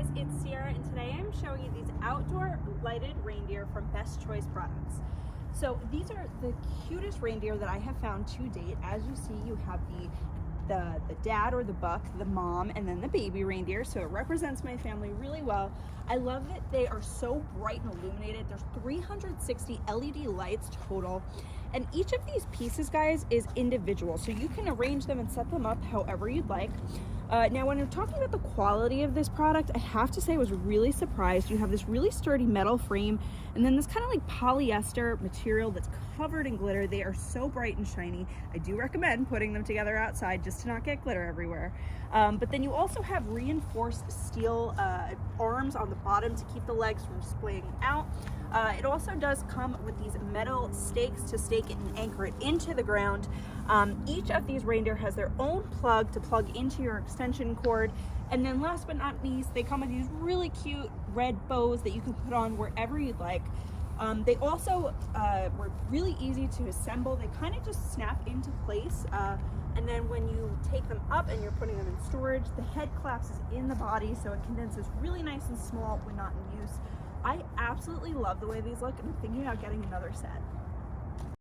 guys, it's Sierra, and today I'm showing you these outdoor lighted reindeer from Best Choice Products. So these are the cutest reindeer that I have found to date. As you see, you have the dad or the buck, the mom, and then the baby reindeer, so it represents my family really well. I love that they are so bright and illuminated. There's 360 LED lights total, and each of these pieces, guys, is individual, so you can arrange them and set them up however you'd like. Now, when you're talking about the quality of this product, I have to say I was really surprised. You have this really sturdy metal frame and then this kind of like polyester material that's covered in glitter. They are so bright and shiny. I do recommend putting them together outside just to not get glitter everywhere. But then you also have reinforced steel arms on the bottom to keep the legs from splaying out. It also does come with these metal stakes to stake it and anchor it into the ground. Each of these reindeer has their own plug to plug into your extension cord. And then last but not least, they come with these really cute red bows that you can put on wherever you'd like. They also were really easy to assemble. They kind of just snap into place. And then when you take them up and you're putting them in storage, the head collapses in the body, so it condenses really nice and small when not in use. I absolutely love the way these look, and I'm thinking about getting another set.